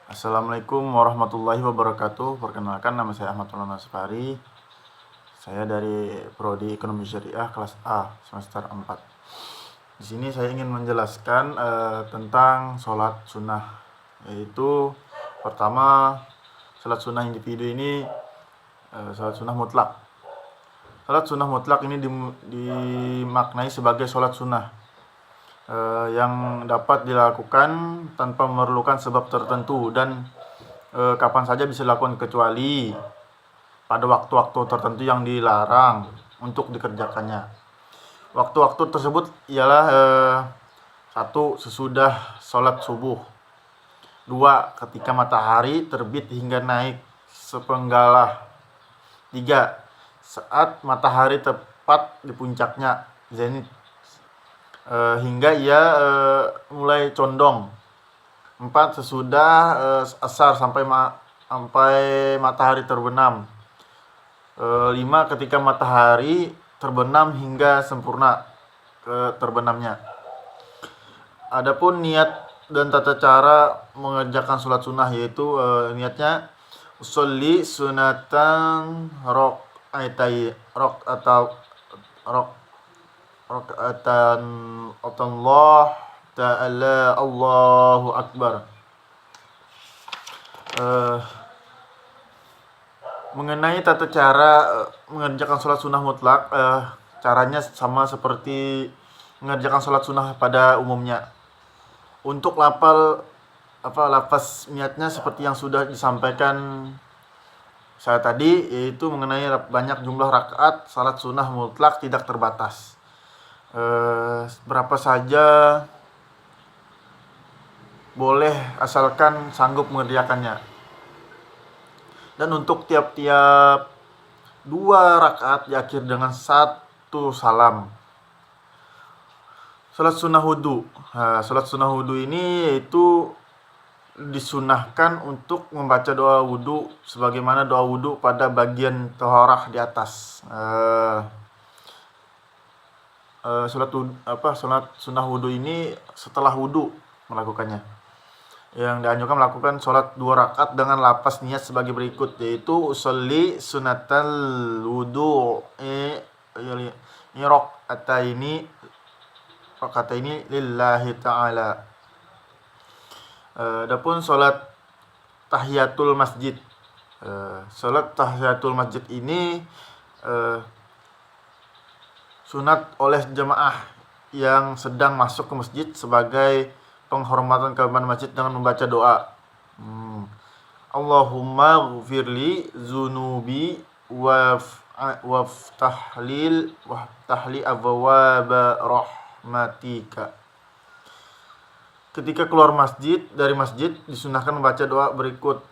Assalamualaikum warahmatullahi wabarakatuh. Perkenalkan, nama saya Ahmad Maulana Asfari. Saya dari Prodi Ekonomi Syariah kelas A semester 4. Di sini saya ingin menjelaskan tentang sholat sunnah, yaitu pertama, sholat sunnah individu ini sholat sunnah mutlak. Sholat sunnah mutlak ini dimaknai sebagai sholat sunnah yang dapat dilakukan tanpa memerlukan sebab tertentu dan kapan saja bisa dilakukan kecuali pada waktu-waktu tertentu yang dilarang untuk dikerjakannya. Waktu-waktu tersebut ialah 1. Sesudah sholat subuh, 2. Ketika matahari terbit hingga naik sepenggalah, 3. Saat matahari tepat di puncaknya zenit hingga ia mulai condong, 4. Sesudah asar sampai matahari terbenam, 5. Ketika matahari terbenam hingga sempurna terbenamnya. Adapun niat dan tata cara mengerjakan sholat sunnah, yaitu niatnya usolli sunatan rok'atan Allah ta'ala Allahu Akbar. Mengenai tata cara mengerjakan sholat sunnah mutlak, caranya sama seperti mengerjakan sholat sunnah pada umumnya. Untuk lafaz niatnya seperti yang sudah disampaikan saya tadi, yaitu mengenai banyak jumlah rakaat sholat sunnah mutlak tidak terbatas. Berapa saja boleh asalkan sanggup mengerjakannya. Dan untuk tiap-tiap 2 rakaat diakhiri dengan 1 salam. Salat sunnah wudu. Salat sunnah wudu ini yaitu disunahkan untuk membaca doa wudu sebagaimana doa wudu pada bagian taharah di atas. Salat sunnah wudu ini setelah wudu melakukannya. Yang dianjurkan melakukan sholat 2 rakaat dengan lafaz niat sebagai berikut, yaitu usolli sunatal wudu rakaataini lillahi ta'ala. Adapun sholat tahiyatul masjid. Sholat tahiyatul masjid ini sunat oleh jemaah yang sedang masuk ke masjid sebagai penghormatan kepada masjid dengan membaca doa. Allahumma ghfirli zunubi waftahli abwaaba rahmatika. Ketika keluar dari masjid disunahkan membaca doa berikut: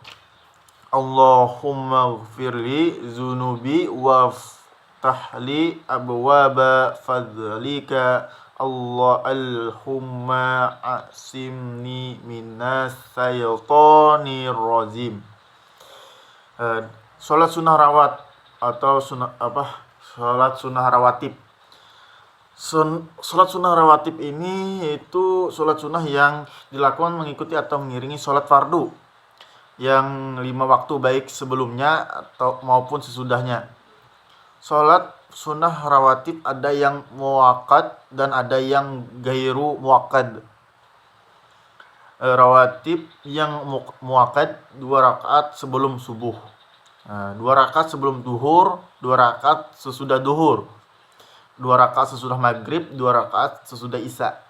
Allahumma ghfirli zunubi waftahli abwaaba fadlika Allahumma asimni minas syaitonir rajim. Salat sunnah rawat atau salat sunnah rawatib. Salat sunnah rawatib ini yaitu salat sunnah yang dilakukan mengikuti atau mengiringi salat fardu yang 5 waktu baik sebelumnya atau maupun sesudahnya. Salat sunnah rawatib ada yang muakkad dan ada yang gairu muakkad. Rawatib yang muakkad 2 rakaat sebelum subuh, 2 rakaat sebelum duhur, 2 rakaat sesudah duhur, 2 rakaat sesudah maghrib, 2 rakaat sesudah isya.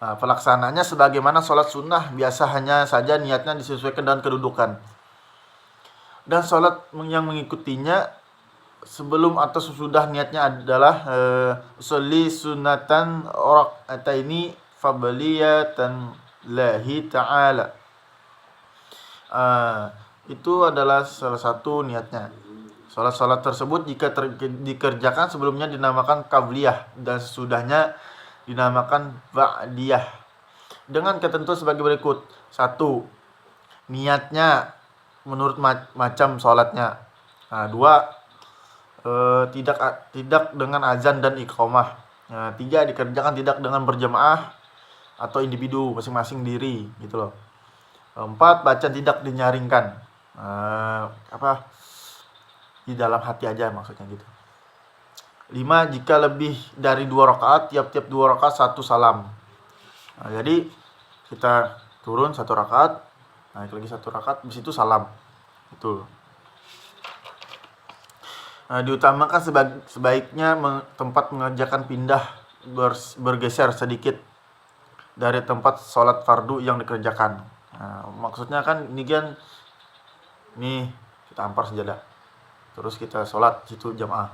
Pelaksanaannya sebagaimana sholat sunnah biasa, hanya saja niatnya disesuaikan dengan kedudukan. Dan sholat yang mengikutinya sebelum atau sesudah niatnya adalah usolli sunatan rakaataini fabaliyatan lillahi ta'ala. Itu adalah salah satu niatnya. Salat-salat tersebut jika dikerjakan sebelumnya dinamakan qabliyah dan sesudahnya dinamakan ba'diyah. Dengan ketentuan sebagai berikut: 1. Niatnya menurut macam salatnya. 2. Tidak dengan azan dan iqamah. 3. Dikerjakan tidak dengan berjamaah atau individu masing-masing diri gitu loh. Keempat, bacaan tidak dinyaringkan. Di dalam hati aja maksudnya gitu. 5, jika lebih dari 2 rakaat, tiap-tiap 2 rakaat 1 salam. Jadi kita turun 1 rakaat, naik lagi 1 rakaat, habis itu salam. Itu. Diutamakan sebaiknya tempat mengerjakan pindah bergeser sedikit dari tempat sholat fardu yang dikerjakan. Maksudnya kan ini kan nih kita ampar sejadah, terus kita sholat situ jamaah.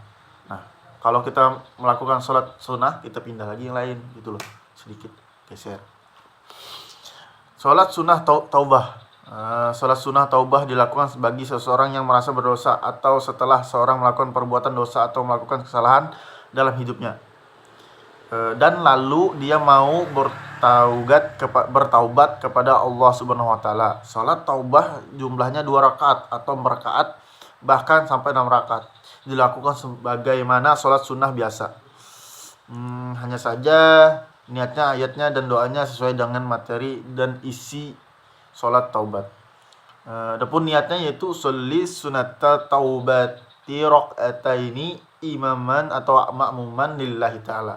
Nah, kalau kita melakukan sholat sunnah, kita pindah lagi yang lain gitu loh, sedikit geser. Sholat sunnah taubah. Sholat sunnah taubah dilakukan bagi seseorang yang merasa berdosa atau setelah seorang melakukan perbuatan dosa atau melakukan kesalahan dalam hidupnya, dan lalu dia mau bertaubat kepada Allah Subhanahu wa taala. Salat taubah jumlahnya 2 rakaat atau merakaat, bahkan sampai 6 rakaat. Dilakukan sebagaimana salat sunnah biasa. Hanya saja niatnya, ayatnya dan doanya sesuai dengan materi dan isi salat taubat. Adapun niatnya yaitu sholli sunata taubati rakaataini imaman atau ma'muman lillahi taala.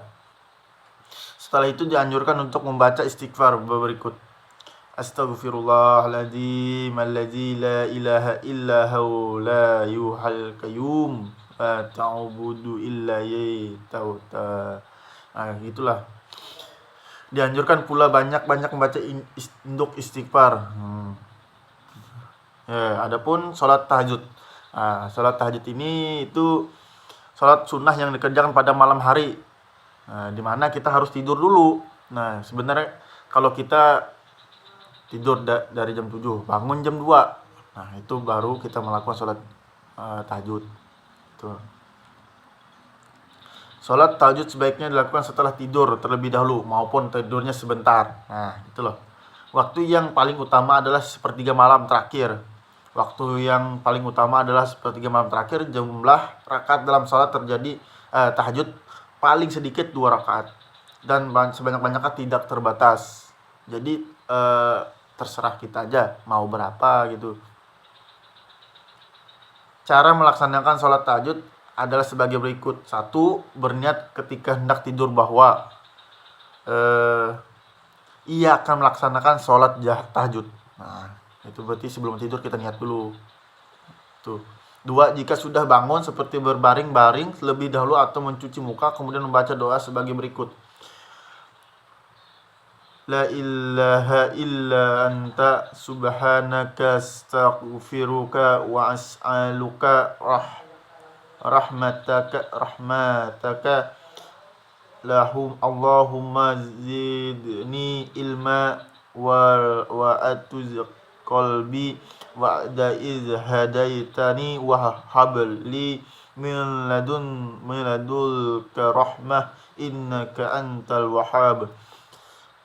Setelah itu dianjurkan untuk membaca istighfar berikut. Astaghfirullahaladzim alladzi la ilaha illa hu la yuhal qayyum wa ta'budu illa tauta. Gitulah. Dianjurkan pula banyak-banyak membaca induk istighfar. Adapun salat tahajud. Salat tahajud ini itu salat sunnah yang dikerjakan pada malam hari. Di mana kita harus tidur dulu. Nah, sebenarnya kalau kita tidur dari jam 7, bangun jam 2. Nah, itu baru kita melakukan sholat tahajud. Tuh. Sholat tahajud sebaiknya dilakukan setelah tidur terlebih dahulu maupun tidurnya sebentar. Nah, itu loh. Waktu yang paling utama adalah sepertiga malam terakhir. Waktu yang paling utama adalah sepertiga malam terakhir. Jumlah rakaat dalam sholat terjadi tahajud paling sedikit 2 rakaat dan sebanyak-banyaknya tidak terbatas. Jadi terserah kita aja mau berapa gitu. Cara melaksanakan sholat tahajud adalah sebagai berikut. 1, berniat ketika hendak tidur bahwa ia akan melaksanakan sholat tahajud. Nah, itu berarti sebelum tidur kita niat dulu. Tuh. 2, jika sudah bangun seperti berbaring-baring lebih dahulu atau mencuci muka, kemudian membaca doa sebagai berikut. La ilaha illa anta subhanaka astaghfiruka wa as'aluka rahmataka lahum Allahumma zidni ilma wa atuz qalbi wa'da iz hadaitani wa habli min ladunka rahmah innaka antal wahhab.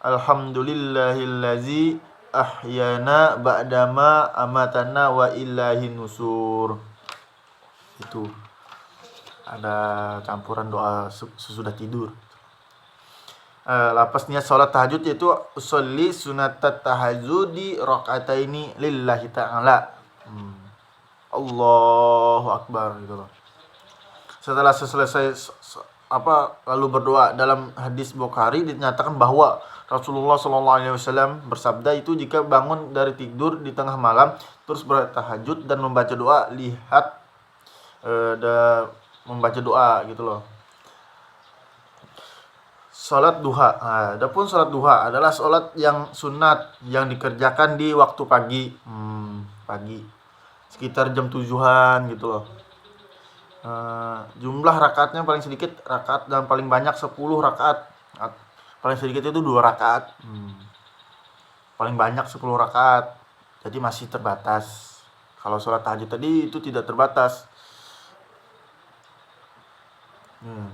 Alhamdulillahillazi ahyana ba'dama amatana wa ilahin nusur. Itu ada campuran doa sesudah tidur. Lapas niat sholat tahajud yaitu usolli sunatat tahajudi rakaataini lillahi ta'ala. Allahu akbar gitu loh. Setelah selesai lalu berdoa. Dalam hadis Bukhari dinyatakan bahwa Rasulullah SAW bersabda itu jika bangun dari tidur di tengah malam terus bertahajud dan membaca doa, membaca doa gitu loh. Salat duha. Adapun salat duha adalah salat yang sunat yang dikerjakan di waktu pagi. Pagi. Sekitar jam 7-an gitu loh. Jumlah rakaatnya paling sedikit rakaat dan paling banyak 10 rakaat. Paling sedikit itu 2 rakaat. Paling banyak 10 rakaat. Jadi masih terbatas. Kalau salat tahajud tadi itu tidak terbatas.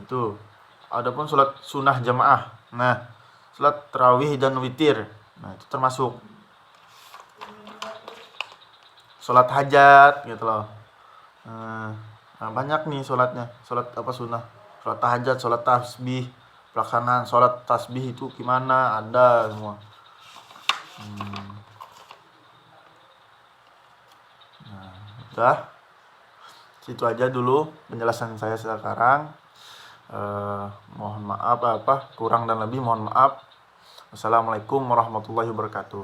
Itu. Adapun sholat sunnah jamaah. Nah, sholat tarawih dan witir. Nah, itu termasuk. Sholat hajat gitu loh. Nah, banyak nih sholatnya. Sholat sunnah? Sholat hajat, sholat tasbih. Pelaksanaan sholat tasbih itu gimana? Ada semua. Udah, situ aja dulu penjelasan saya sekarang. Mohon maaf kurang dan lebih mohon maaf. Wassalamualaikum warahmatullahi wabarakatuh.